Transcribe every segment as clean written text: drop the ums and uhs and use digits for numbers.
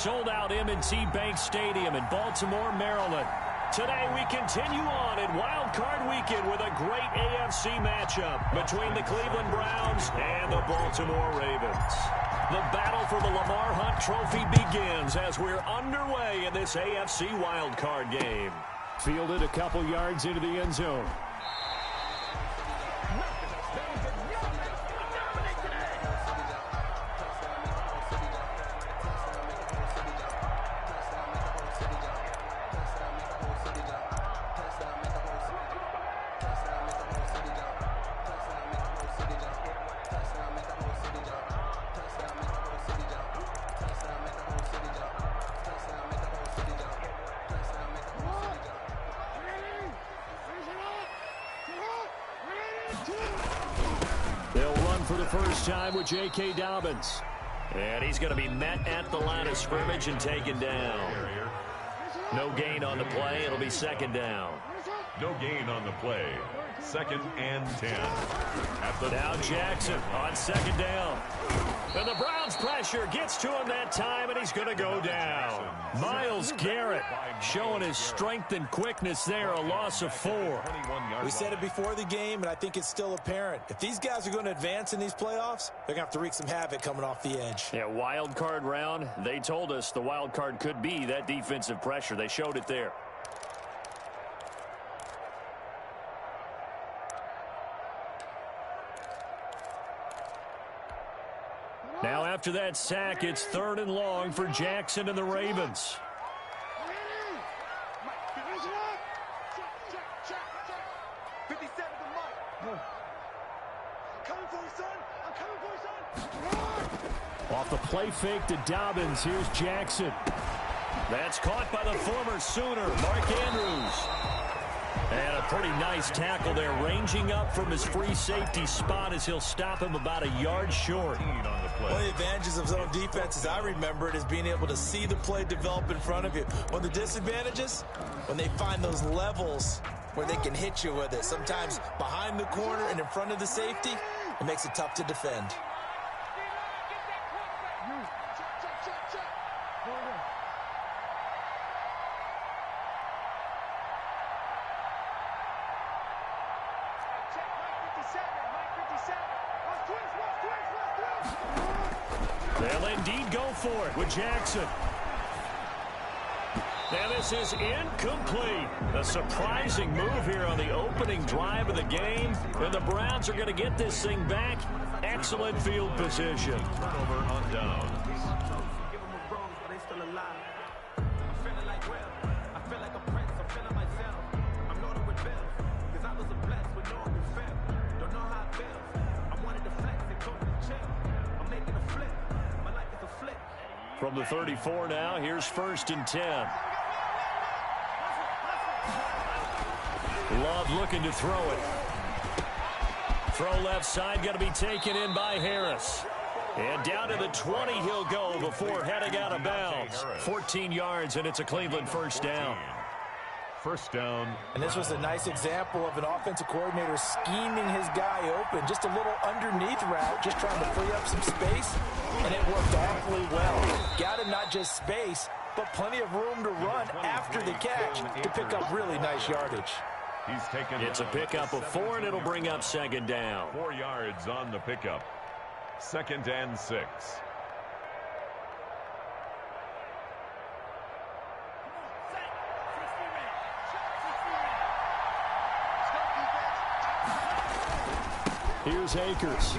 sold-out M&T Bank Stadium in Baltimore, Maryland. Today we continue on in Wild Card Weekend with a great AFC matchup between the Cleveland Browns and the Baltimore Ravens. The battle for the Lamar Hunt Trophy begins as we're underway in this AFC Wild Card game. Fielded a couple yards into the end zone. They'll run for the first time with J.K. Dobbins. And he's going to be met at the line of scrimmage and taken down. No gain on the play. It'll be second down. No gain on the play. 2nd and 10. Now Jackson on second down. And the Browns pressure gets to him that time, and he's going to go down. Myles Garrett showing his strength and quickness there, a loss of 4. We said it before the game, and I think it's still apparent. If these guys are going to advance in these playoffs, they're going to have to wreak some havoc coming off the edge. Yeah, wild card round. They told us the wild card could be that defensive pressure. They showed it there. Now after that sack, it's 3rd and long for Jackson and the Ravens. Off the play fake to Dobbins, here's Jackson. That's caught by the former Sooner, Mark Andrews. And a pretty nice tackle there, ranging up from his free safety spot as he'll stop him about a yard short. One of the advantages of zone defense, as I remember it, is being able to see the play develop in front of you. One of the disadvantages, when they find those levels where they can hit you with it, sometimes behind the corner and in front of the safety, it makes it tough to defend. They'll indeed go for it with Jackson. And this is incomplete. A surprising move here on the opening drive of the game. And the Browns are going to get this thing back. Excellent field position. Turnover on downs. From the 34 now, here's 1st and 10. Love looking to throw it. Throw left side, got to be taken in by Harris. And down to the 20 he'll go before heading out of bounds. 14 yards, and it's a Cleveland first down. First down. And this was a nice example of an offensive coordinator scheming his guy open. Just a little underneath route, just trying to free up some space, and it worked awfully well. Got him not just space, but plenty of room to run after the catch to pick up really nice yardage. He's taken. It's a pickup of 4, and it'll bring up 2nd down. 4 yards on the pickup. 2nd and 6. Here's Akers.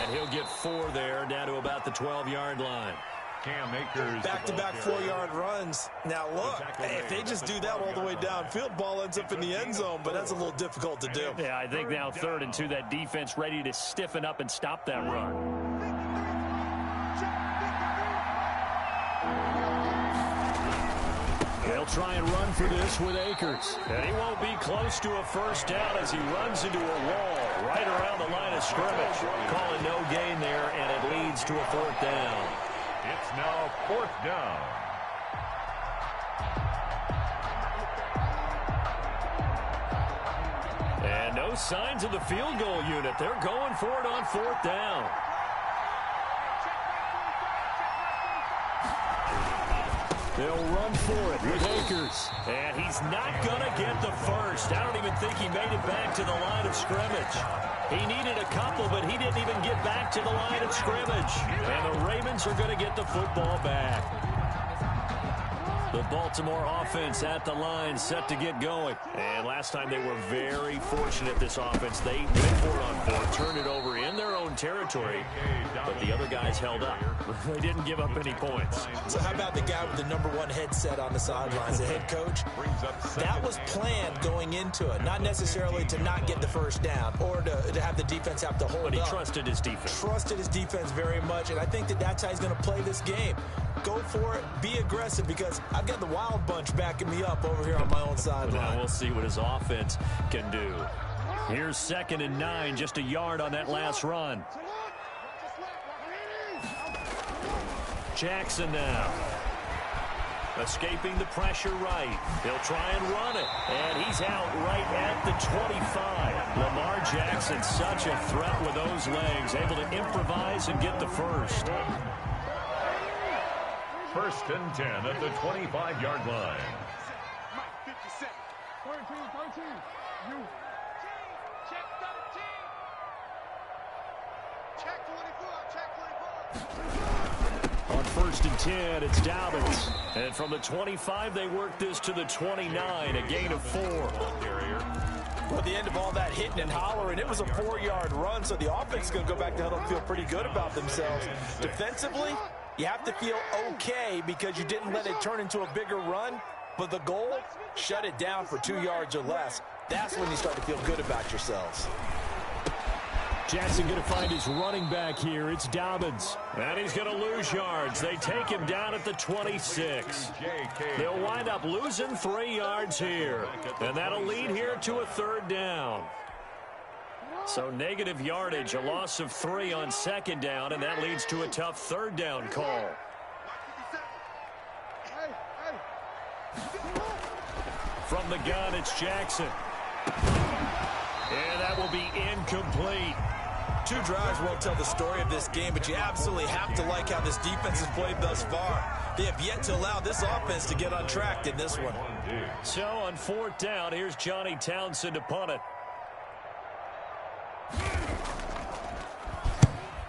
And he'll get 4 there, down to about the 12-yard line. Cam Akers. Back-to-back 4-yard runs. Now, look, if they just do that all the way downfield, ball ends up in the end zone, but that's a little difficult to do. Yeah, I think now 3rd and 2, that defense ready to stiffen up and stop that run. They'll try and run for this with Akers. And he won't be close to a first down as he runs into a wall right around the line of scrimmage. Calling no gain there, and it leads to a 4th down. It's now 4th down. And no signs of the field goal unit. They're going for it on 4th down. They'll run for it with Akers. And he's not going to get the first. I don't even think he made it back to the line of scrimmage. He needed a couple, but he didn't even get back to the line of scrimmage. And the Ravens are going to get the football back. The Baltimore offense at the line, set to get going. And last time they were very fortunate, this offense. They went for it on fourth, turned it over in their own territory, but the other guys held up. They didn't give up any points. So how about the guy with the #1 headset on the sidelines, the head coach? That was planned going into it, not necessarily to not get the first down or to have the defense have to hold up. But he trusted his defense. Trusted his defense very much, and I think that's how he's going to play this game. Go for it, be aggressive, because I've got the Wild Bunch backing me up over here on my own sideline. Now we'll see what his offense can do. Here's 2nd and 9, just a yard on that last run. Jackson now. Escaping the pressure right. He'll try and run it. And he's out right at the 25. Lamar Jackson, such a threat with those legs. Able to improvise and get the first. 1st and 10 at the 25-yard line. On 1st and 10, it's Dobbins. And from the 25, they work this to the 29, a gain of 4. Well, at the end of all that hitting and hollering, it was a 4-yard run, so the offense is going to go back to huddle and feel pretty good about themselves. Defensively, you have to feel okay because you didn't let it turn into a bigger run, but the goal, shut it down for 2 yards or less. That's when you start to feel good about yourselves. Jackson going to find his running back here. It's Dobbins. And he's going to lose yards. They take him down at the 26. They'll wind up losing 3 yards here. And that'll lead here to a 3rd down. So negative yardage, a loss of 3 on 2nd down, and that leads to a tough 3rd down call. From the gun, it's Jackson. And that will be incomplete. 2 drives won't tell the story of this game, but you absolutely have to like how this defense has played thus far. They have yet to allow this offense to get on track in this one. So on 4th down, here's Johnny Townsend to punt it.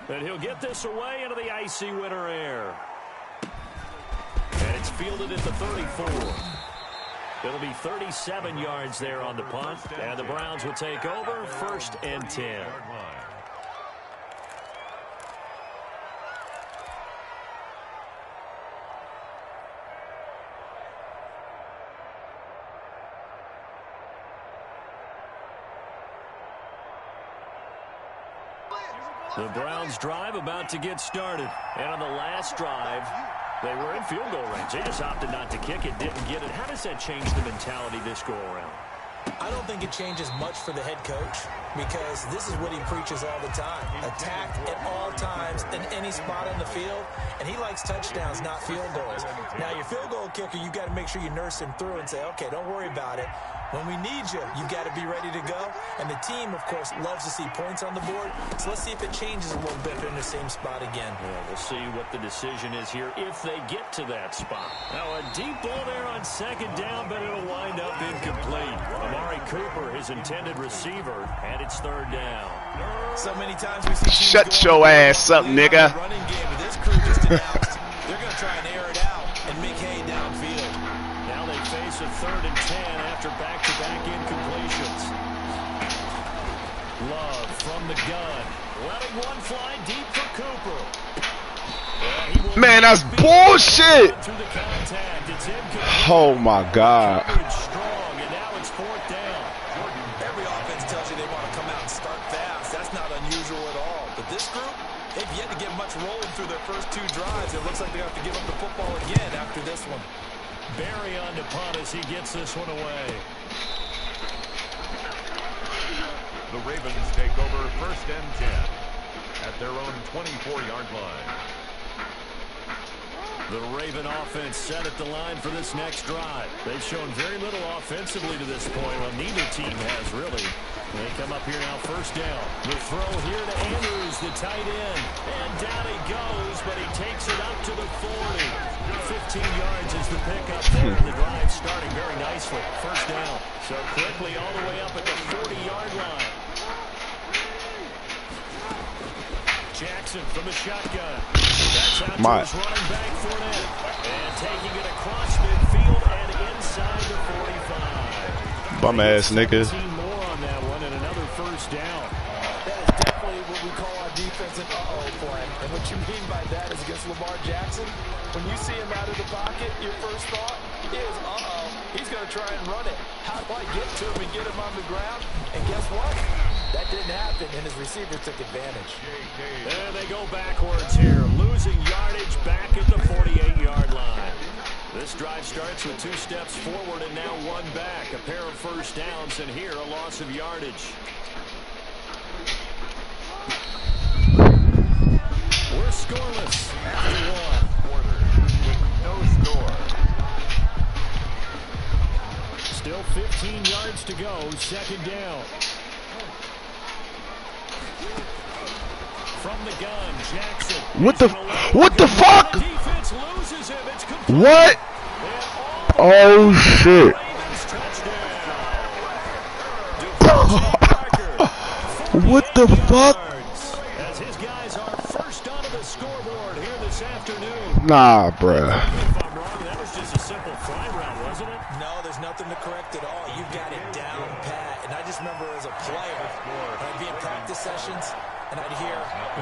And he'll get this away into the icy winter air. And it's fielded at the 34. It'll be 37 yards there on the punt. And the Browns will take over, 1st and 10. The Browns drive about to get started. And on the last drive, they were in field goal range. They just opted not to kick it, didn't get it. How does that change the mentality this go-around? I don't think it changes much for the head coach because this is what he preaches all the time. Attack at all times in any spot on the field, and he likes touchdowns, not field goals. Now, your field goal kicker, you've got to make sure you nurse him through and say, okay, don't worry about it. When we need you, you've got to be ready to go. And the team, of course, loves to see points on the board. So let's see if it changes a little bit in the same spot again. Yeah, we'll see what the decision is here if they get to that spot. Now, a deep ball there on 2nd down, but it'll wind up incomplete. Amari Cooper, his intended receiver, and it's 3rd down. So many times we see teams shut your ass up, nigga. Running game, but this crew just announced they're going to try and air it out and make hay downfield. Now they face a 3rd and 10 after back-to-back incompletions. Love from the gun. Letting one fly deep for Cooper. Man, that's bullshit. Oh, my God. Strong, and now it's 4th down. Every offense tells you they want to come out and start fast. That's not unusual at all. But this group, they've yet to get much rolling through their first 2 drives. It looks like they have to give up the football again after this one. Barry on to punt as he gets this one away. The Ravens take over 1st and 10 at their own 24-yard line. The Raven offense set at the line for this next drive. They've shown very little offensively to this point. Well, neither team has really. They come up here now, 1st down. The throw here to Andrews, the tight end. And down he goes, but he takes it up to the 40. yards is the pickup there, and the drive starting very nicely. First down. So quickly all the way up at the 40-yard line. Jackson from the shotgun. That's out to his running back Fournette. And taking it across midfield and inside the 45. Bum ass niggas. More on that one and another first down. That is definitely what we call our defense an uh-oh play. And what you mean by that is against Lamar Jackson, when you see him out of the pocket, your first thought is, uh-oh, he's going to try and run it. How do I get to him and get him on the ground? And guess what? That didn't happen, and his receivers took advantage. And they go backwards here, losing yardage back at the 48-yard line. This drive starts with 2 steps forward and now 1 back. A pair of first downs, and here a loss of yardage. We're scoreless after 1. With no score. Still 15 yards to go, second down. From the gun, Jackson. What the fuck? Defense loses him. It's what? Oh shit. What the fuck? As his guys are first onto the scoreboard here this afternoon. Nah, bruh. If I'm wrong, that was just a simple fly route, wasn't it? No, there's nothing to correct at all. You've got it down pat. And I just remember as a player, when I'd be in practice sessions, and I'd hear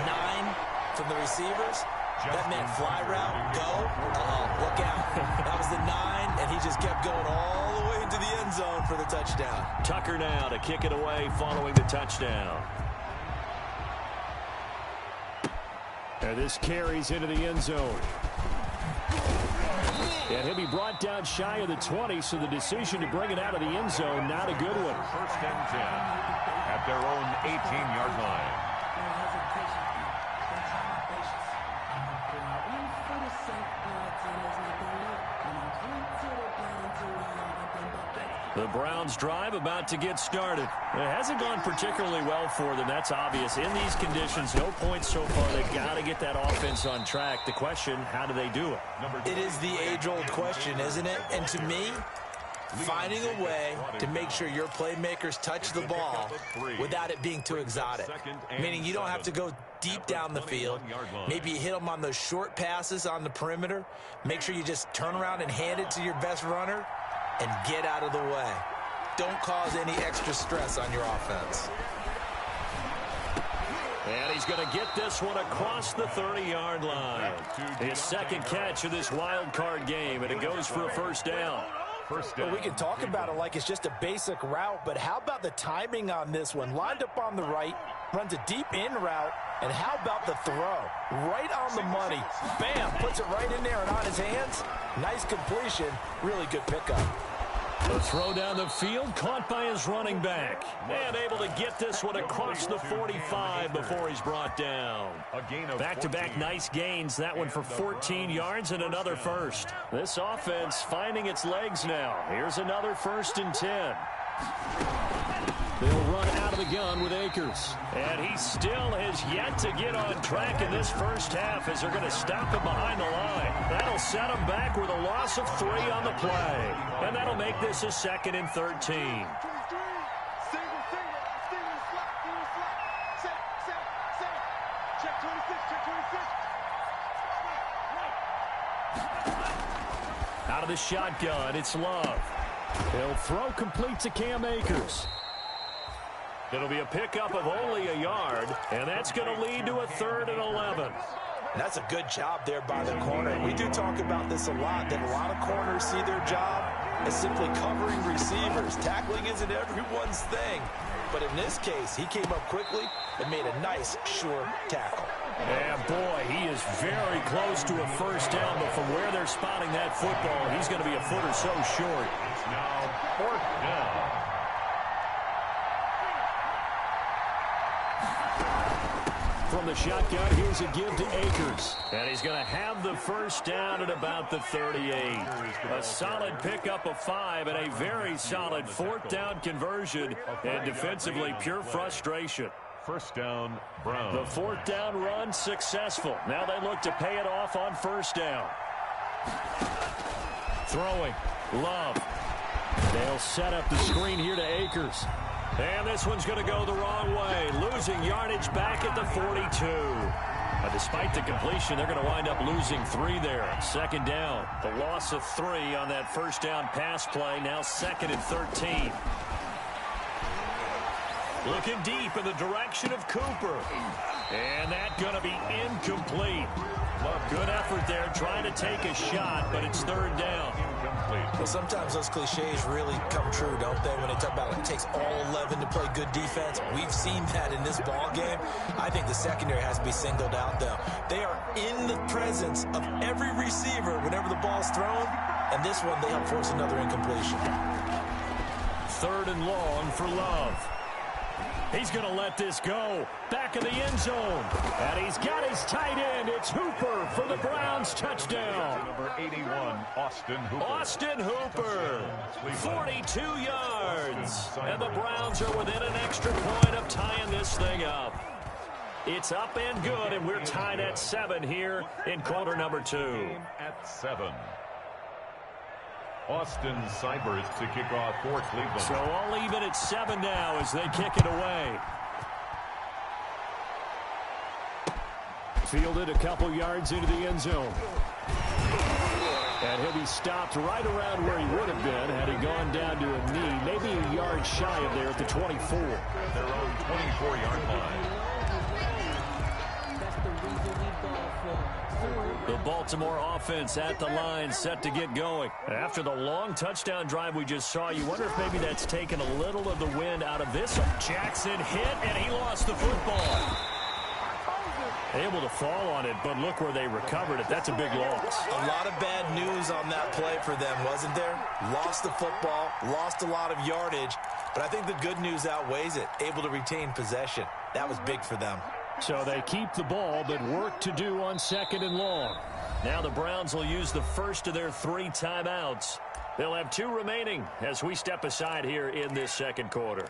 9 from the receivers. That meant fly route, go, look out. That was the 9, and he just kept going all the way into the end zone for the touchdown. Tucker now to kick it away following the touchdown. And this carries into the end zone. And he'll be brought down shy of the 20, so the decision to bring it out of the end zone, not a good one. First and 10 at their own 18-yard line. The Browns drive about to get started. It hasn't gone particularly well for them. That's obvious. In these conditions, no points so far. They've got to get that offense on track. The question, how do they do it? It is the age-old question, isn't it? And to me, finding a way to make sure your playmakers touch the ball without it being too exotic. Meaning you don't have to go deep down the field. Maybe you hit them on those short passes on the perimeter. Make sure you just turn around and hand it to your best runner and get out of the way. Don't cause any extra stress on your offense. And he's going to get this one across the 30-yard line. His second catch of this wild card game, and it goes for a first down. Well, we can talk about it like it's just a basic route, but how about the timing on this one? Lined up on the right, runs a deep in route, and how about the throw? Right on the money. Bam, puts it right in there and on his hands. Nice completion, really good pickup. The throw down the field, caught by his running back. And able to get this one across the 45 before he's brought down. Back-to-back nice gains. That one for 14 yards and another first. This offense finding its legs now. Here's another 1st and 10. They'll run out of the gun with Akers. And he still has yet to get on track in this first half as they're going to stop him behind the line. That'll set him back with a loss of 3 on the play. And that'll make this a 2nd and 13. Out of the shotgun, it's Love. He'll throw complete to Cam Akers. It'll be a pickup of only a yard, and that's going to lead to a 3rd and 11. That's a good job there by the corner. We do talk about this a lot, that a lot of corners see their job as simply covering receivers. Tackling isn't everyone's thing. But in this case, he came up quickly and made a nice, sure tackle. And boy, he is very close to a first down, but from where they're spotting that football, he's going to be a foot or so short. It's now 4th down. From the shotgun, here's a give to Akers. And he's going to have the first down at about the 38. A solid pickup of 5 and a very solid 4th down conversion. And defensively, pure frustration. First down, Brown. The 4th down run successful. Now they look to pay it off on 1st down. Throwing. Love. They'll set up the screen here to Akers. And this one's going to go the wrong way. Losing yardage back at the 42. Despite the completion, they're going to wind up losing 3 there. Second down. The loss of 3 on that first down pass play. Now 2nd and 13. Looking deep in the direction of Cooper. And that's going to be incomplete. Good effort there trying to take a shot, but it's 3rd down. Well, sometimes those cliches really come true, don't they? When they talk about it takes all 11 to play good defense. We've seen that in this ball game. I think the secondary has to be singled out, though. They are in the presence of every receiver whenever the ball's thrown, and this one, they help force another incompletion. 3rd and long for Love. He's going to let this go. Back in the end zone. And he's got his tight end. It's Hooper for the Browns touchdown. Number 81, Austin Hooper. Austin Hooper. 42 yards. And the Browns are within an extra point of tying this thing up. It's up and good, and we're tied at 7 here in quarter number 2. At 7. Austin Cybers to kick off for Cleveland. So all even at 7 now as they kick it away. Fielded a couple yards into the end zone. And he'll be stopped right around where he would have been had he gone down to a knee. Maybe a yard shy of there at the 24. At their own 24-yard line. The Baltimore offense at the line, set to get going. After the long touchdown drive we just saw, you wonder if maybe that's taken a little of the wind out of this one. Jackson hit, and he lost the football. Able to fall on it, but look where they recovered it. That's a big loss. A lot of bad news on that play for them, wasn't there? Lost the football, lost a lot of yardage, but I think the good news outweighs it. Able to retain possession. That was big for them. So they keep the ball, but work to do on 2nd and long. Now the Browns will use the first of their 3 timeouts. They'll have 2 remaining as we step aside here in this second quarter.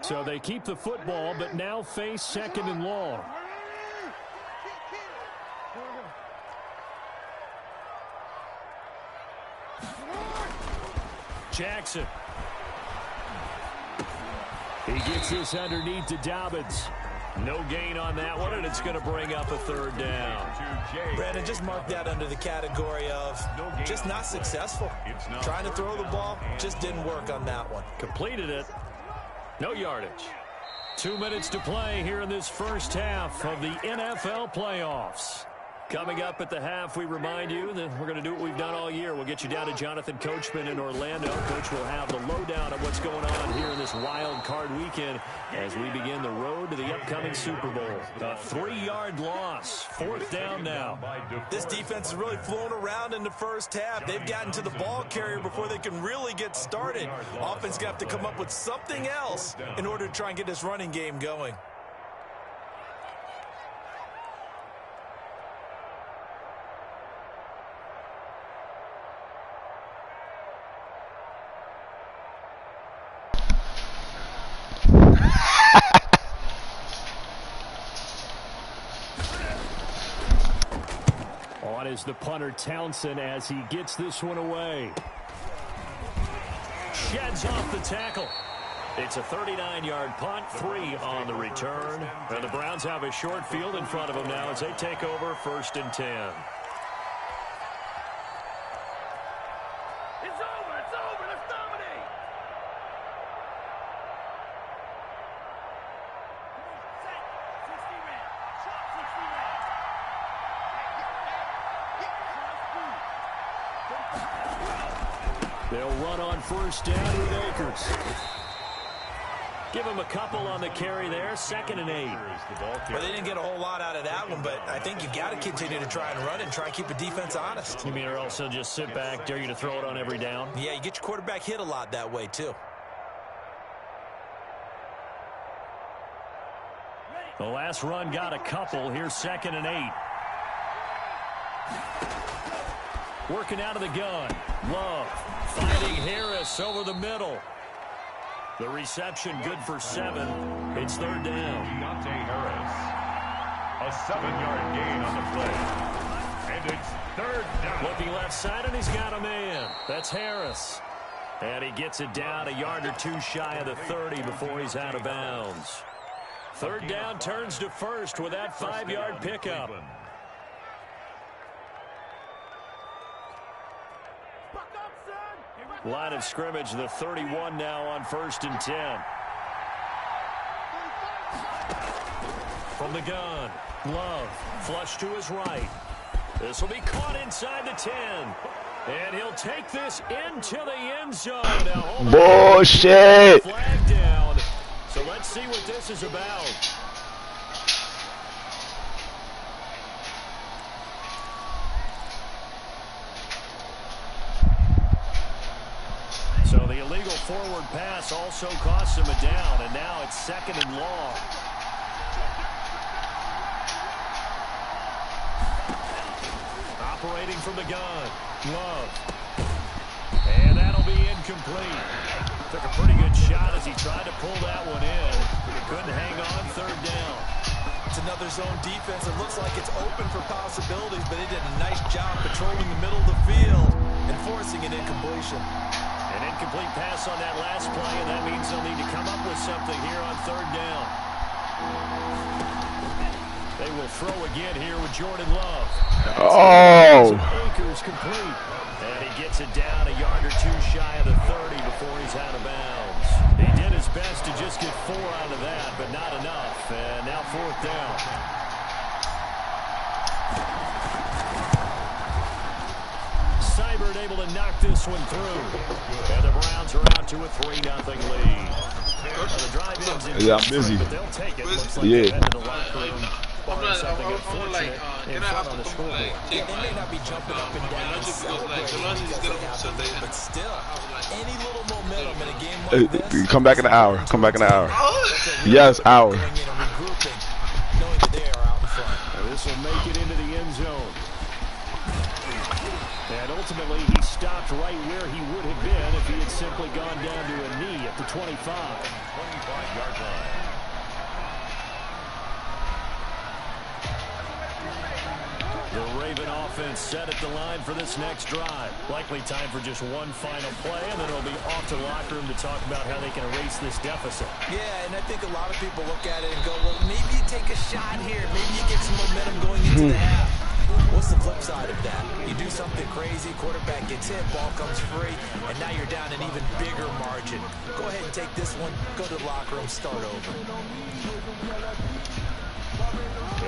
So they keep the football, but now face 2nd and long. Jackson. He gets this underneath to Dobbins. No gain on that one, and it's going to bring up a 3rd down. Brandon, just mark that under the category of just not successful. Trying to throw the ball, just didn't work on that one. Completed it. No yardage. 2 minutes to play here in this first half of the NFL playoffs. Coming up at the half, we remind you that we're going to do what we've done all year. We'll get you down to Jonathan Coachman in Orlando. Coach will have the lowdown of what's going on here in this wild card weekend as we begin the road to the upcoming Super Bowl. A 3-yard loss. 4th down now. This defense is really flown around in the first half. They've gotten to the ball carrier before they can really get started. Offense going to have to come up with something else in order to try and get this running game going. On is the punter Townsend as he gets this one away. Sheds off the tackle. It's a 39-yard punt, 3 on the return. And the Browns have a short field in front of them now as they take over 1st and 10. It's over, let's dominate. They'll run on 1st down with Akers. Give him a couple on the carry there. 2nd and 8. Well, they didn't get a whole lot out of that one, but I think you've got to continue to try and run and try and keep the defense honest. You mean or else he'll just sit back, dare you to throw it on every down? Yeah, you get your quarterback hit a lot that way, too. The last run got a couple. Here's 2nd and 8. Working out of the gun. Love fighting Harris over the middle. The reception good for 7. It's third down. Deontay Harris. A 7-yard gain on the play. And it's third down. Looking left side, and he's got a man. That's Harris. And he gets it down a yard or two shy of the 30 before he's out of bounds. Third down turns to first with that 5-yard pickup. Line of scrimmage, the 31 now on 1st and 10. From the gun, Love, flush to his right. This will be caught inside the 10. And he'll take this into the end zone. Now, bullshit. Flag down. So let's see what this is about. So the illegal forward pass also costs him a down, and now it's 2nd and long. Operating from the gun, Love. And that'll be incomplete. Took a pretty good shot as he tried to pull that one in. Couldn't hang on, third down. It's another zone defense. It looks like it's open for possibilities, but they did a nice job patrolling the middle of the field and forcing an incompletion. An incomplete pass on that last play, and that means they'll need to come up with something here on third down. They will throw again here with Jordan Love. Oh. Akers complete. And he gets it down a yard or two shy of the 30 before he's out of bounds. He did his best to just get 4 out of that, but not enough. And now 4th down. Seibert able to knock this one through. And the Browns are out to a 3-0 lead. The drive ends in Yeah, I'm busy. but they'll take it. Looks like Yeah. they've headed to the locker room. I'm like, can I have to They may not be jumping up and down and celebrating because they have, but still, any little momentum in a game like this. Come back in an hour. Come back in an hour. Yes, hour. Going in and regrouping, knowing that they are out in front. Now this will make it into the end zone. And ultimately, he stopped right where he would have been if he had simply gone down to a knee at the 25. 25-yard line. The Raven offense set at the line for this next drive. Likely time for just one final play, and then it'll be off to the locker room to talk about how they can erase this deficit. Yeah, and I think a lot of people look at it and go, well, maybe you take a shot here. Maybe you get some momentum going into the half. What's the flip side of that? You do something crazy, quarterback gets hit, ball comes free, and now you're down an even bigger margin. Go ahead and take this one, go to the locker room, start over.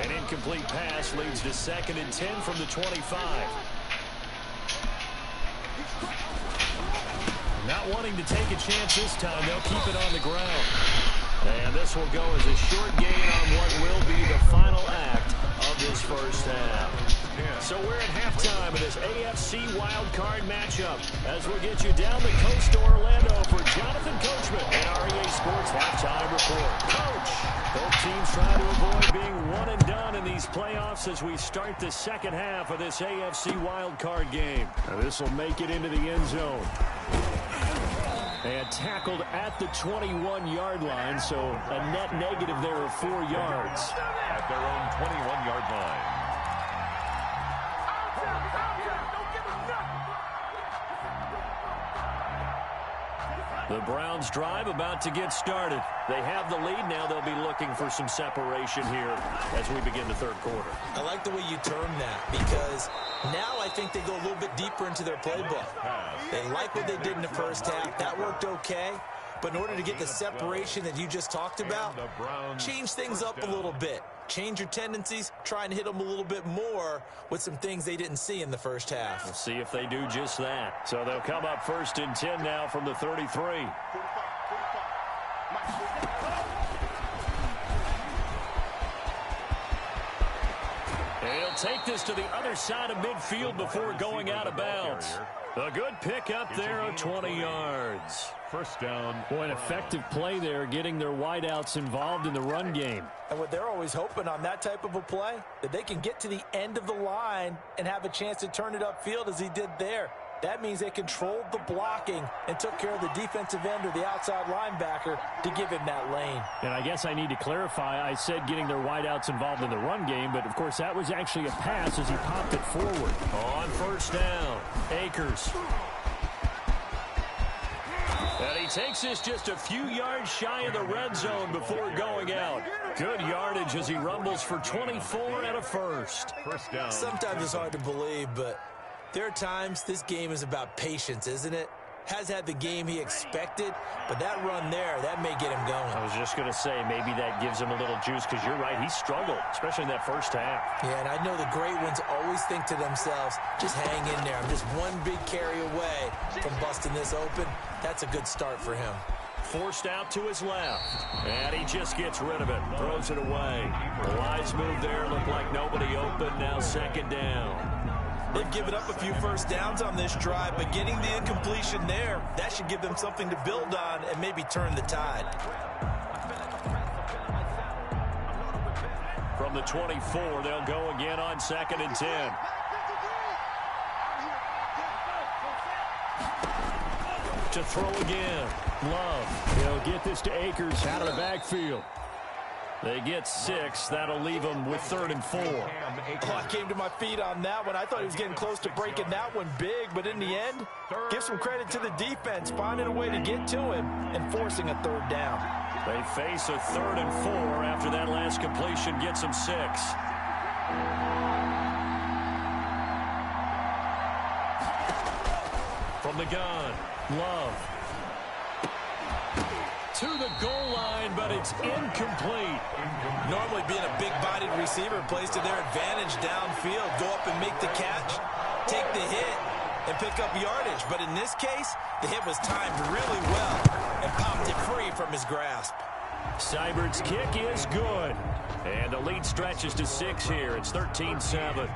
An incomplete pass leads to 2nd and 10 from the 25. Not wanting to take a chance this time, they'll keep it on the ground. And this will go as a short gain on what will be the final act of this first half. So we're at halftime of this AFC wildcard matchup as we'll get you down the coast to Orlando for Jonathan Coachman and REA Sports Halftime Report. Coach, both teams trying to avoid being one and done in these playoffs as we start the second half of this AFC wildcard game. Now this will make it into the end zone. And tackled at the 21-yard line, so a net negative there of 4 yards. At their own 21-yard line. The Browns drive about to get started. They have the lead. Now they'll be looking for some separation here as we begin the third quarter. I like the way you term that because now I think they go a little bit deeper into their playbook. They like what they did in the first half. That worked okay. But in order to get the separation that you just talked about, change things up a little bit. Change your tendencies, try and hit them a little bit more with some things they didn't see in the first half. We'll see if they do just that. So they'll come up 1st and 10 now from the 33. He'll They'll take this to the other side of midfield before going out of bounds. A good pickup there of 20 yards. First down. Boy, an effective play there, getting their wideouts involved in the run game. And what they're always hoping on that type of a play, that they can get to the end of the line and have a chance to turn it upfield as he did there. That means they controlled the blocking and took care of the defensive end or the outside linebacker to give him that lane. And I guess I need to clarify, I said getting their wideouts involved in the run game, but of course that was actually a pass as he popped it forward. On first down, Akers. And he takes this just a few yards shy of the red zone before going out. Good yardage as he rumbles for 24 and a first. First down. Sometimes it's hard to believe, but there are times this game is about patience, isn't it? Has had the game he expected, but that run there, that may get him going. I was just going to say, maybe that gives him a little juice, because you're right, he struggled, especially in that first half. Yeah, and I know the great ones always think to themselves, just hang in there. I'm just one big carry away from busting this open. That's a good start for him. Forced out to his left, and he just gets rid of it, throws it away. The wise move there, looked like nobody open, now second down. They've given up a few first downs on this drive, but getting the incompletion there, that should give them something to build on and maybe turn the tide. From the 24, they'll go again on 2nd and 10. To throw again, Love. They'll get this to Akers out of the backfield. They get 6. That'll leave them with 3rd and 4. Oh, I came to my feet on that one. I thought he was getting close to breaking that one big, but in the end, give some credit to the defense, finding a way to get to him and forcing a 3rd down. They face a 3rd and 4 after that last completion gets them 6. From the gun, Love. To the goal line, but it's incomplete. Normally being a big-bodied receiver plays to their advantage downfield. Go up and make the catch, take the hit, and pick up yardage. But in this case, the hit was timed really well and popped it free from his grasp. Seibert's kick is good. And the lead stretches to 6 here. It's 13-7.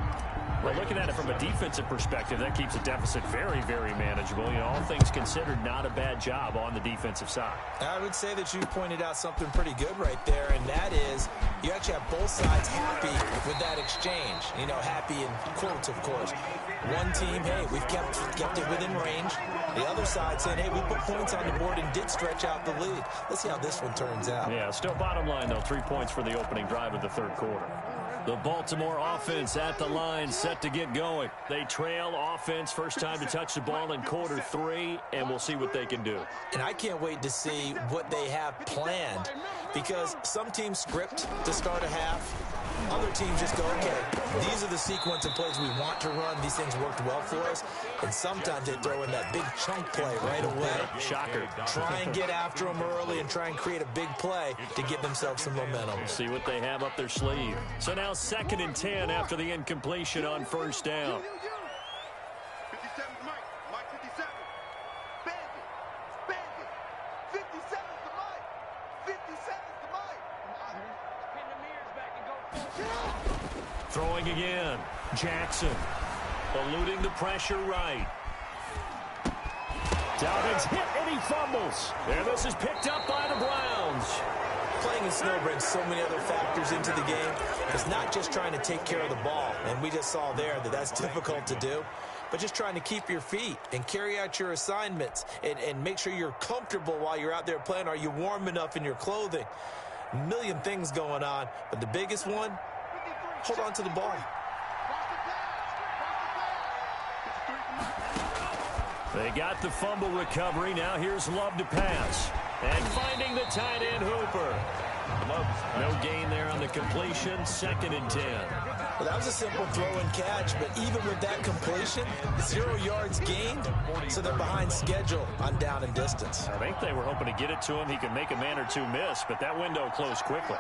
Well, looking at it from a defensive perspective, that keeps the deficit very, very manageable. You know, all things considered, not a bad job on the defensive side. I would say that you pointed out something pretty good right there, and that is you actually have both sides happy with that exchange. You know, happy in quotes, of course. One team, hey, we've kept it within range. The other side saying, hey, we put points on the board and did stretch out the lead. Let's see how this one turns out. Yeah, still bottom line, though, 3 points for the opening drive of the 3rd quarter. The Baltimore offense at the line, set to get going. They trail offense, first time to touch the ball in quarter 3, and we'll see what they can do. And I can't wait to see what they have planned, because some teams script to start a half. Other teams just go, okay, these are the sequence of plays we want to run. These things worked well for us. And sometimes they throw in that big chunk play right away. Shocker. Try and get after them early and try and create a big play to give themselves some momentum. See what they have up their sleeve. So now 2nd and 10 after the incompletion on first down. 57 Mike. Mike 57. Bandit. Bandit. 57 is the Mike. 57 is the Mike. Pin the mirrors back and go. Throwing again. Jackson. Eluding the pressure right. Dobbins hit and he fumbles. And this is picked up by the Browns. Playing in snow brings so many other factors into the game. It's not just trying to take care of the ball, and we just saw there that that's difficult to do, but just trying to keep your feet and carry out your assignments and make sure you're comfortable while you're out there playing. Are you warm enough in your clothing? A million things going on, but the biggest one, hold on to the ball. They got the fumble recovery. Now here's Love to pass. And finding the tight end Hooper. No gain there on the completion. 2nd and 10. Well, that was a simple throw and catch, but even with that completion, 0 yards gained, so they're behind schedule on down and distance. I think they were hoping to get it to him. He could make a man or two miss, but that window closed quickly.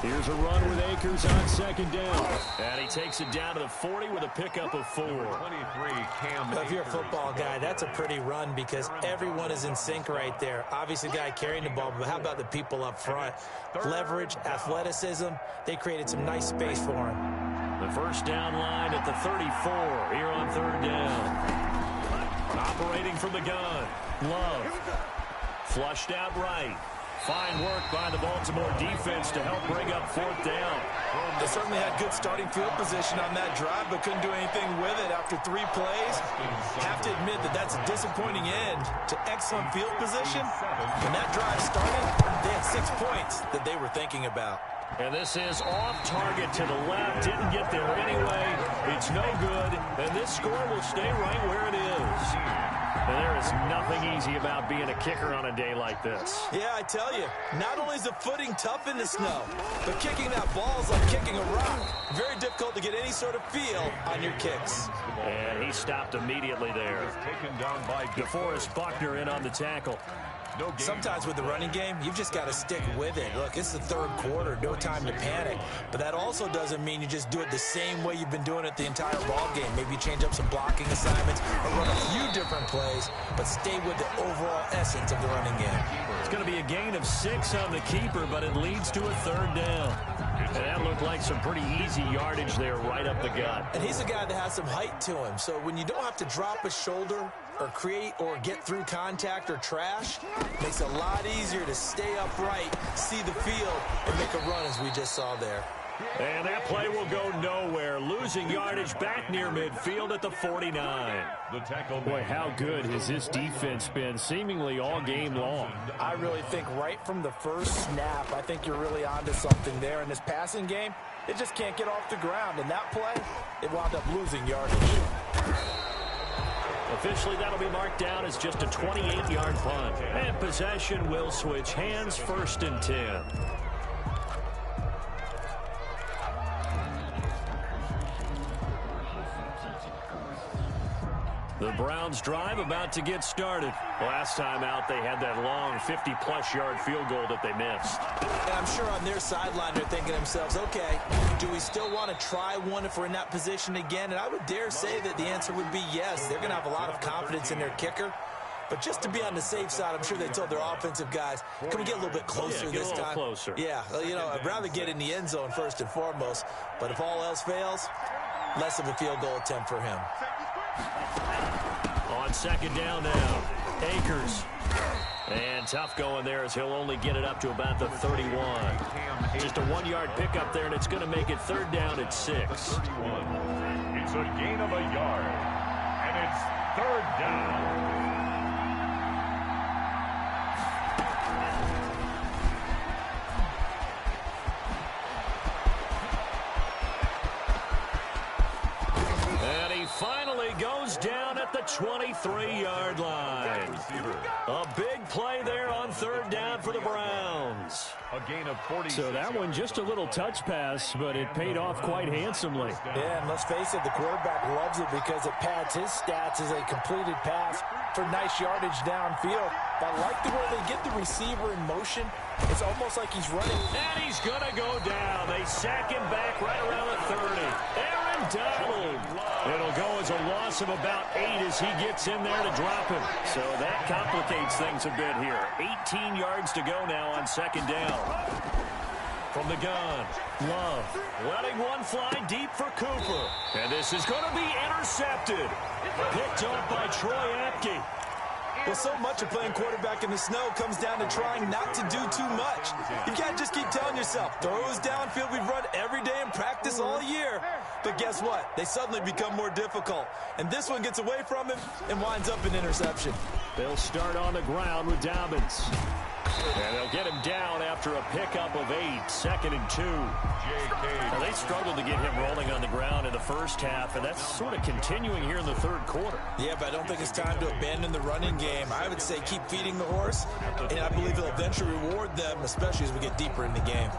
Here's a run with Akers on second down. And he takes it down to the 40 with a pickup of 4. 23, Cam. If you're a football guy, that's a pretty run because everyone is in sync right there. Obviously, the guy carrying the ball, but how about the people up front? Leverage, athleticism, they created some nice space for him. The first down line at the 34 here on third down. Operating from the gun. Love. Flushed out right. Fine work by the Baltimore defense to help bring up fourth down. They certainly had good starting field position on that drive, but couldn't do anything with it after 3 plays. Have to admit that that's a disappointing end to excellent field position. When that drive started, they had 6 points that they were thinking about. And this is off target to the left. Didn't get there anyway. It's no good. And this score will stay right where it is. And there is nothing easy about being a kicker on a day like this. Yeah, I tell you, not only is the footing tough in the snow, but kicking that ball is like kicking a rock. Very difficult to get any sort of feel on your kicks. And he stopped immediately there. Taken down by DeForest Buckner in on the tackle. Sometimes with the running game, you've just got to stick with it. Look, it's the third quarter, no time to panic. But that also doesn't mean you just do it the same way you've been doing it the entire ball game. Maybe change up some blocking assignments or run a few different plays, but stay with the overall essence of the running game. It's going to be a gain of 6 on the keeper, but it leads to a third down. And that looked like some pretty easy yardage there right up the gut. And he's a guy that has some height to him, so when you don't have to drop a shoulder or create or get through contact or trash, makes it a lot easier to stay upright, see the field, and make a run as we just saw there. And that play will go nowhere. Losing yardage back near midfield at the 49. the tackle. Boy, how good has this defense been seemingly all game long? I really think right from the first snap, I think you're really onto something there. In this passing game, it just can't get off the ground. And that play, it wound up losing yardage. Officially, that'll be marked down as just a 28-yard punt. And possession will switch hands, 1st and 10. The Browns drive about to get started. Last time out, they had that long 50-plus yard field goal that they missed. And I'm sure on their sideline, they're thinking to themselves, okay, do we still want to try one if we're in that position again? And I would dare say that the answer would be yes. They're going to have a lot of confidence in their kicker. But just to be on the safe side, I'm sure they told their offensive guys, can we get a little bit closer this time? Closer. Yeah, you know, I'd rather get in the end zone first and foremost. But if all else fails, less of a field goal attempt for him. On 2nd down now, Akers. And tough going there as he'll only get it up to about the 31. Just a 1-yard pickup there, and it's going to make it 3rd down at 6. 31. It's a gain of a yard, and it's 3rd down. Finally goes down at the 23-yard line. A big play there on 3rd down for the Browns. A gain of 40. So that one just a little touch pass, but it paid off quite handsomely. Yeah, and let's face it, the quarterback loves it because it pads his stats as a completed pass for nice yardage downfield. But I like the way they get the receiver in motion. It's almost like he's running. And he's going to go down. They sack him back right around the 30. Aaron Donald. It'll go as a loss of about 8 as he gets in there to drop him. So that complicates things a bit here. 18 yards to go now on 2nd down. From the gun, Love letting one fly deep for Cooper. And this is going to be intercepted. Picked off by Troy Apke. Well, so much of playing quarterback in the snow comes down to trying not to do too much. You can't just keep telling yourself, throws downfield we've run every day in practice all year. But guess what? They suddenly become more difficult. And this one gets away from him and winds up an interception. They'll start on the ground with Dobbins. And they'll get him down after a pickup of 8, 2nd and 2. Now, they struggled to get him rolling on the ground in the first half, and that's sort of continuing here in the 3rd quarter. Yeah, but I don't think it's time to abandon the running game. I would say keep feeding the horse, and I believe it'll eventually reward them, especially as we get deeper in the game.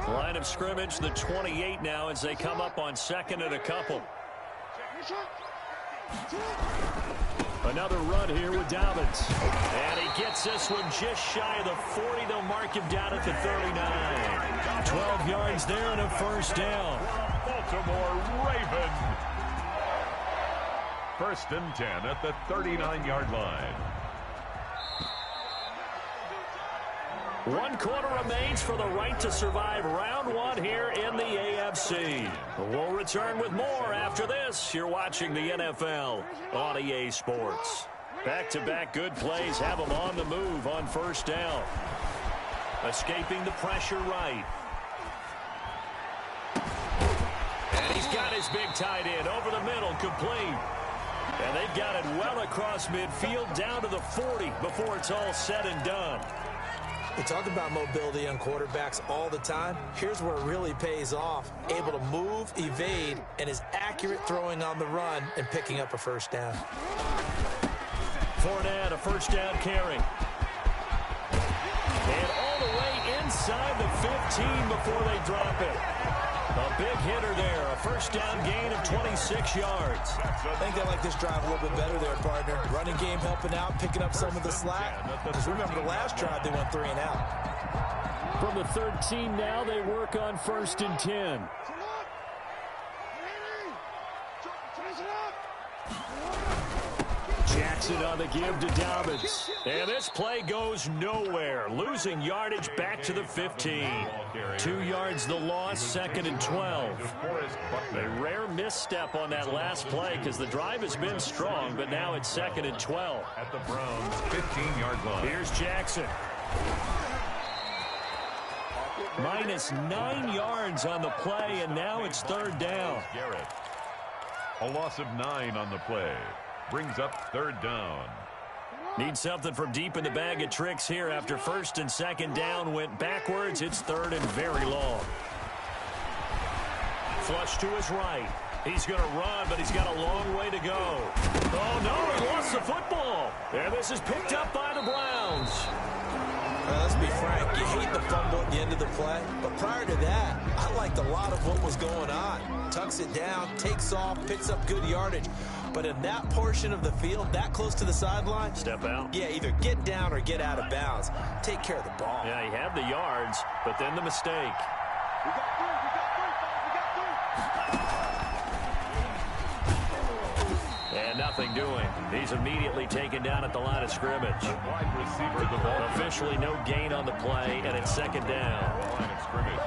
Line of scrimmage, the 28 now as they come up on 2nd and a couple. Another run here with Dobbins. And he gets this one just shy of the 40. They'll mark him down at the 39. 12 yards there and a first down. Baltimore Ravens. 1st and 10 at the 39-yard line. 1 quarter remains for the right to survive round 1 here in the AFC. We'll return with more after this. You're watching the NFL on EA Sports. Back-to-back good plays have them on the move on 1st down. Escaping the pressure right. And he's got his big tight end over the middle, complete. And they've got it well across midfield down to the 40 before it's all said and done. We talk about mobility on quarterbacks all the time. Here's where it really pays off. Able to move, evade, and is accurate throwing on the run and picking up a first down. Fournette, a first down carry. And all the way inside the 15 before they drop it. A big hitter there, a first down gain of 26 yards. I think they like this drive a little bit better there, partner. Running game helping out, picking up some of the slack. Because remember, the last drive they went 3 and out. From the 13 now, they work on 1st and 10. Jackson on the give to Dobbins. And this play goes nowhere. Losing yardage back to the 15. 2 yards the loss, 2nd and 12. A rare misstep on that last play because the drive has been strong, but now it's 2nd and 12. At the Browns' 15-yard line. Here's Jackson. Minus 9 yards on the play, and now it's 3rd down. Garrett. A loss of 9 on the play. Brings up 3rd down. Need something from deep in the bag of tricks here after 1st and 2nd down went backwards. It's 3rd and very long. Flush to his right. He's going to run, but he's got a long way to go. Oh, no, he lost the football. And this is picked up by the Browns. Well, let's be frank. You hate the fumble at the end of the play. But prior to that, I liked a lot of what was going on. Tucks it down, takes off, picks up good yardage. But in that portion of the field, that close to the sideline, step out. Yeah, either get down or get out of bounds. Take care of the ball. Yeah, he had the yards, but then the mistake. We got 3. And nothing doing. He's immediately taken down at the line of scrimmage. Wide receiver, the ball. Officially no gain on the play, and it's 2nd down. Line of scrimmage.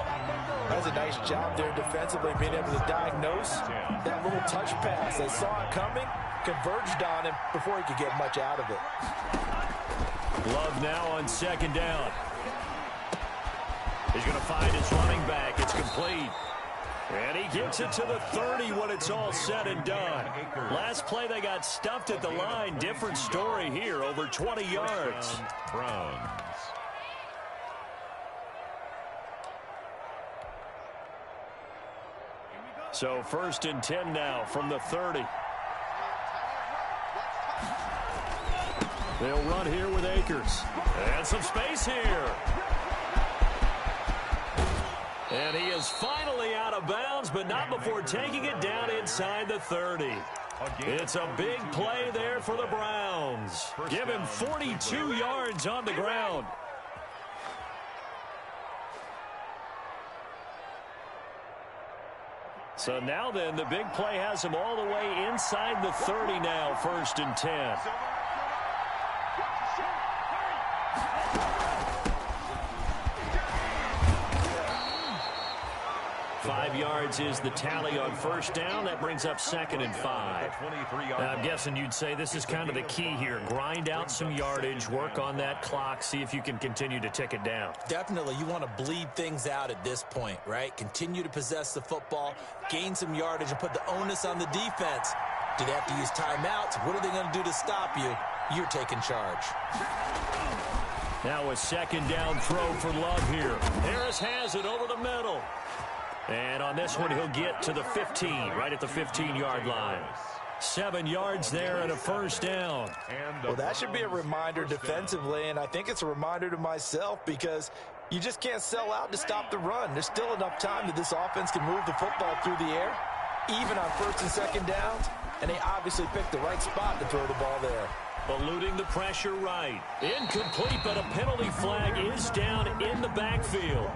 That was a nice job there defensively, being able to diagnose that little touch pass. They saw it coming, converged on him before he could get much out of it. Love now on 2nd down. He's going to find his running back. It's complete. And he gets it to the 30 when it's all said and done. Last play they got stuffed at the line. Different story here, over 20 yards. Browns. So 1st and 10 now from the 30. They'll run here with Akers. And some space here. And he is finally out of bounds, but not before taking it down inside the 30. It's a big play there for the Browns. Give him 42 yards on the ground. So now then, the big play has him all the way inside the 30 now, 1st and 10. 5 yards is the tally on 1st down. That brings up 2nd and 5. I'm guessing you'd say this is kind of the key here. Grind out some yardage, work on that clock, see if you can continue to tick it down. Definitely, you want to bleed things out at this point, right? Continue to possess the football, gain some yardage, and put the onus on the defense. Do they have to use timeouts? What are they going to do to stop you? You're taking charge. Now a 2nd down throw for Love here. Harris has it over the middle. And on this one, he'll get to the 15, right at the 15-yard line. 7 yards there and a 1st down. Well, that should be a reminder defensively, and I think it's a reminder to myself because you just can't sell out to stop the run. There's still enough time that this offense can move the football through the air. even on first and second downs, and they obviously picked the right spot to throw the ball there. Eluding the pressure right. Incomplete, but a penalty flag is down in the backfield.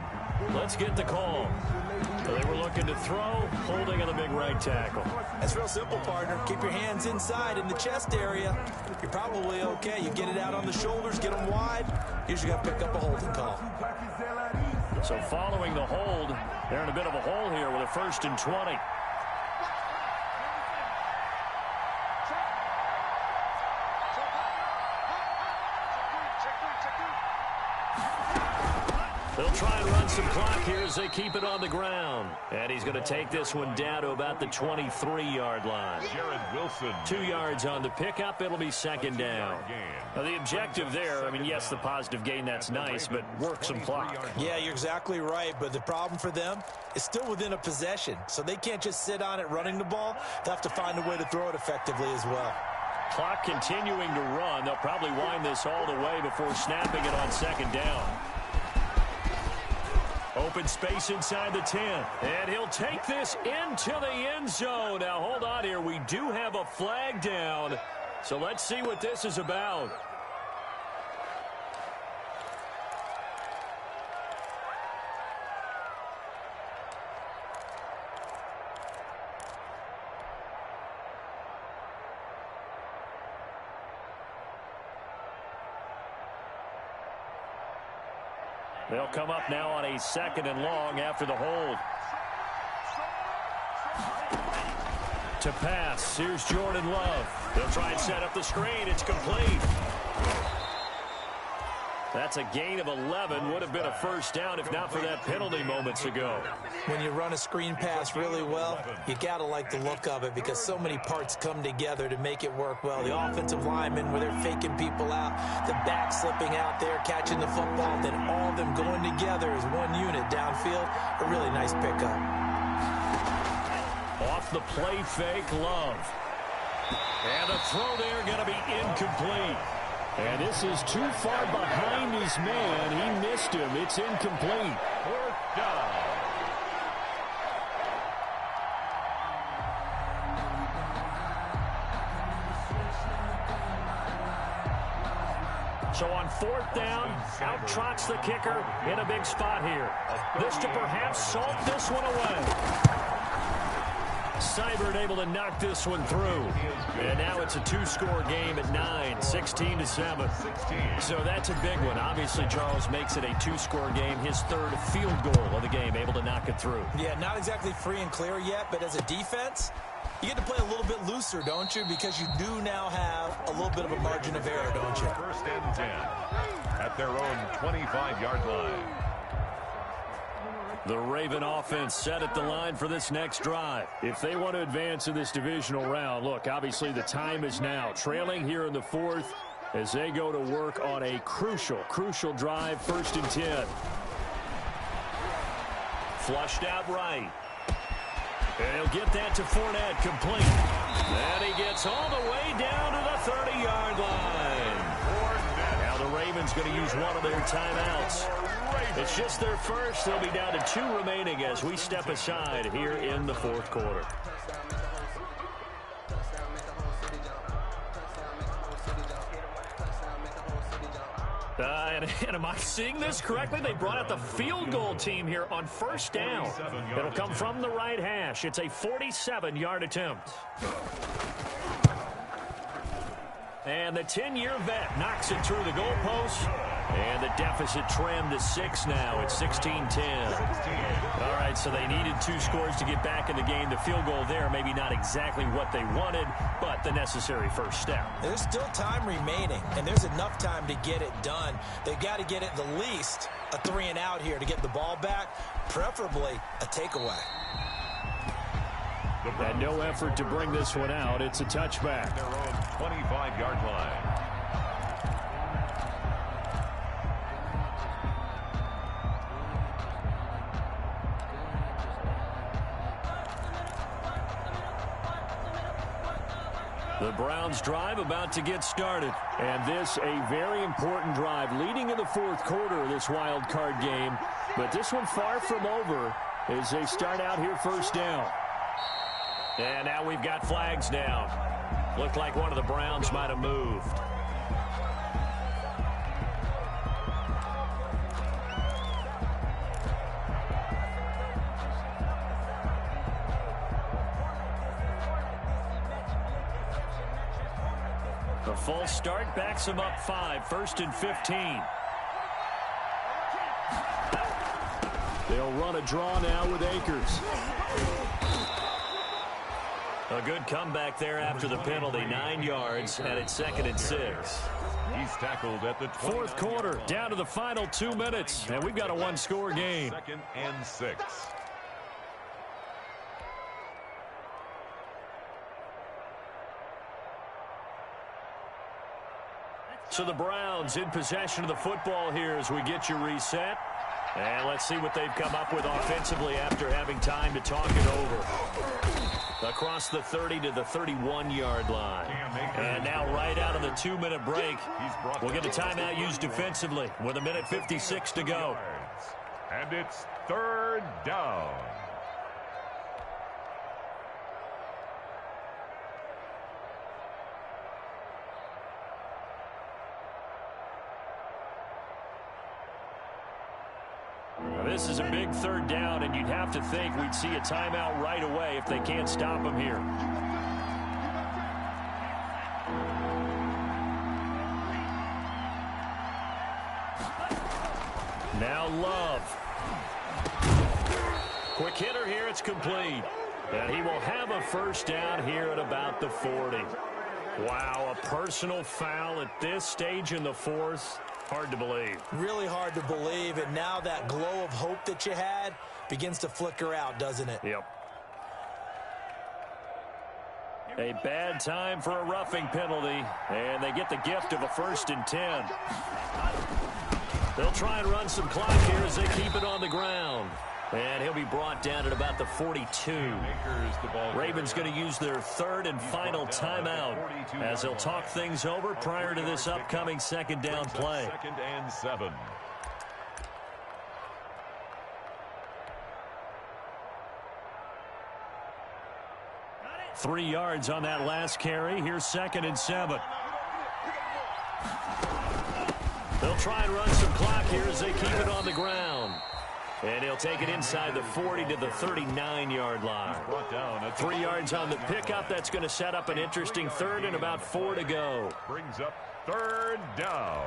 Let's get the call. They were looking to throw, holding on the big right tackle. That's real simple, partner. Keep your hands inside in the chest area. You're probably okay. You get it out on the shoulders, get them wide. Usually got to pick up a holding call. So following the hold, they're in a bit of a hole here with a 1st and 20. They'll try and run some clock here as they keep it on the ground. And he's going to take this one down to about the 23-yard line. Jared Wilson. 2 yards on the pickup. It'll be 2nd down. Now, the objective there, I mean, yes, the positive gain, that's nice, but work some clock. Yeah, you're exactly right, but the problem for them is still within a possession. So they can't just sit on it running the ball. They'll have to find a way to throw it effectively as well. Clock continuing to run. They'll probably wind this all the way before snapping it on 2nd down. Open space inside the 10. And he'll take this into the end zone. Now, hold on here. We do have a flag down. So let's see what this is about. They'll come up now on a 2nd and long after the hold. To pass, here's Jordan Love. They'll try and set up the screen. It's complete. That's a gain of 11. Would have been a 1st down if not for that penalty moments ago. When you run a screen pass really well, you got to like the look of it because so many parts come together to make it work well. The offensive linemen, where they're faking people out, the back slipping out there, catching the football, then all of them going together as one unit downfield. A really nice pickup. Off the play fake, Love. And the throw there going to be incomplete. And this is too far behind his man. He missed him. It's incomplete. 4th down. So on 4th down, out trots the kicker in a big spot here. This to perhaps salt this one away. Seibert able to knock this one through. And now it's a 2-score game at 9, 16-7. So that's a big one. Obviously, Charles makes it a 2-score game. His 3rd field goal of the game, able to knock it through. Yeah, not exactly free and clear yet, but as a defense, you get to play a little bit looser, don't you? Because you do now have a little bit of a margin of error, don't you? 1st and 10 at their own 25-yard line. The Raven offense set at the line for this next drive. If they want to advance in this divisional round, look, obviously the time is now. Trailing here in the 4th as they go to work on a crucial drive, 1st and 10. Flushed out right. And he'll get that to Fournette, complete. Then he gets all the way down to the 30-yard line. Now the Ravens going to use one of their timeouts. It's just their first. They'll be down to 2 remaining as we step aside here in the 4th quarter. And am I seeing this correctly? They brought out the field goal team here on 1st down. It'll come from the right hash. It's a 47-yard attempt. And the 10-year vet knocks it through the goalpost. And the deficit trimmed to 6 now. It's 16-10. All right, so they needed 2 scores to get back in the game. The field goal there, maybe not exactly what they wanted, but the necessary first step. There's still time remaining, and there's enough time to get it done. They've got to get it the least a 3-and-out here to get the ball back, preferably a takeaway. And no effort to bring this one out. It's a touchback. Their own 25-yard line. The Browns drive about to get started. And this a very important drive leading in the 4th quarter of this wild card game. But this one far from over as they start out here 1st down. And now we've got flags down. Looked like one of the Browns might have moved. The full start backs him up 5, 1st and 15. They'll run a draw now with Akers. A good comeback there after the penalty, 9 yards, and it's 2nd and 6. He's tackled at the 4th quarter, down to the final 2 minutes, and we've got a one-score game. 2nd and 6. So the Browns in possession of the football here as we get you reset. And let's see what they've come up with offensively after having time to talk it over. Across the 30 to the 31-yard line. And now right out of the 2-minute break, we'll get a timeout used defensively with 1:56 to go. And it's 3rd down. This is a big 3rd down, and you'd have to think we'd see a timeout right away if they can't stop him here. Now Love. Quick hitter here, it's complete. And he will have a 1st down here at about the 40. Wow, a personal foul at this stage in the 4th. Hard to believe. Really hard to believe, and now that glow of hope that you had begins to flicker out, doesn't it? Yep. A bad time for a roughing penalty, and they get the gift of a 1st and 10. They'll try and run some clock here as they keep it on the ground. And he'll be brought down at about the 42. Ravens going to use their 3rd and final timeout as they'll talk things over prior to this upcoming 2nd down play. 2nd and 7. Three yards on that last carry. Here's 2nd and 7. They'll try and run some clock here as they keep it on the ground. And he'll take it inside the 40 to the 39-yard line. 3 yards on the pickup. That's going to set up an interesting 3rd and about 4 to go. Brings up 3rd down.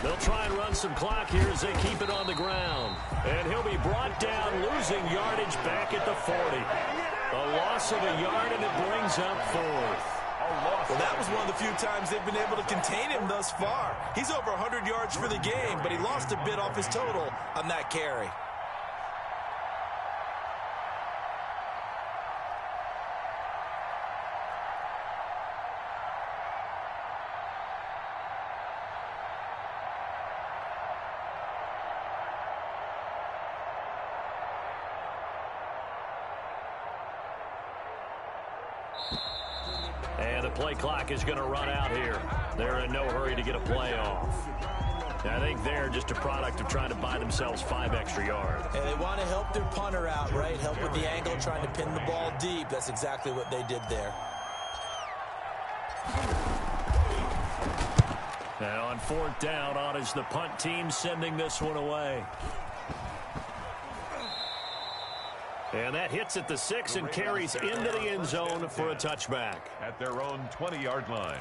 They'll try and run some clock here as they keep it on the ground. And he'll be brought down, losing yardage back at the 40. A loss of a yard, and it brings up 4th. Well, that was one of the few times they've been able to contain him thus far. He's over 100 yards for the game, but he lost a bit off his total on that carry. And the play clock is going to run out here. They're in no hurry to get a play off. I think they're just a product of trying to buy themselves 5 extra yards. And they want to help their punter out, right? Help with the angle, trying to pin the ball deep. That's exactly what they did there. Now on 4th down, on is the punt team sending this one away. And that hits at the 6 and carries into the end zone for a touchback. At their own 20-yard line.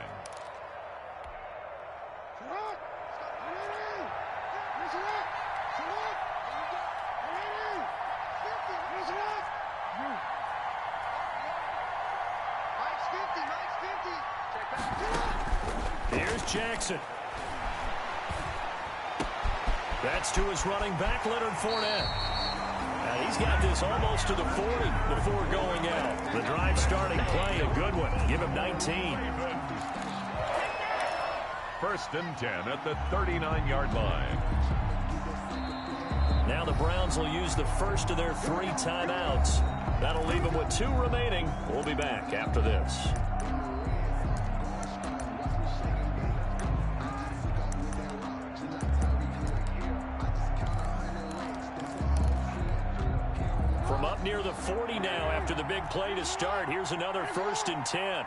Here's Jackson. That's to his running back, Leonard Fournette. He's got this almost to the 40 before going out. The drive starting play, a good one. Give him 19. 1st and 10 at the 39-yard line. Now the Browns will use the first of their 3 timeouts. That'll leave them with 2 remaining. We'll be back after this. up near the 40 now after the big play to start. Here's another 1st and 10.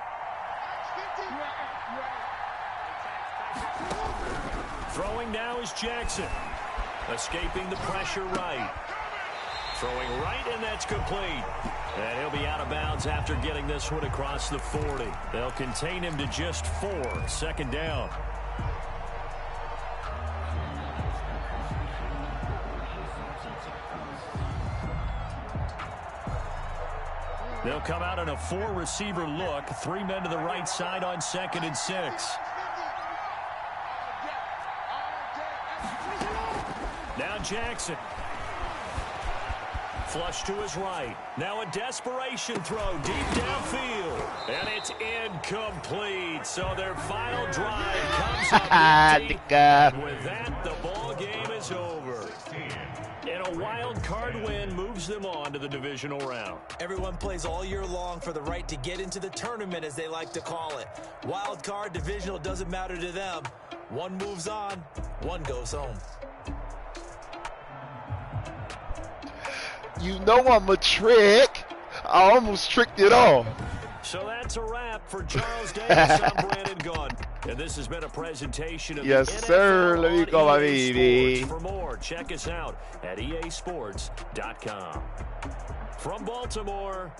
Throwing now is Jackson. Escaping the pressure right. Throwing right, and that's complete. And he'll be out of bounds after getting this one across the 40. They'll contain him to just 4. 2nd down. They'll come out in a 4-receiver look. 3 men to the right side on 2nd and 6. Now Jackson. Flush to his right. Now a desperation throw deep downfield. And it's incomplete. So their final drive comes up empty. And with that, the ball game is over. And a wild card win moves them on to the divisional round. Everyone plays all year long for the right to get into the tournament, as they like to call it. Wild card, divisional, doesn't matter to them. One moves on, one goes home. You know I'm a trick. I almost tricked it off. So that's a wrap for Charles Davis. I'm Brandon Gunn. And this has been a presentation of yes, the sir. NFL Let me go, my baby. Sports. For more, check us out at easports.com. From Baltimore.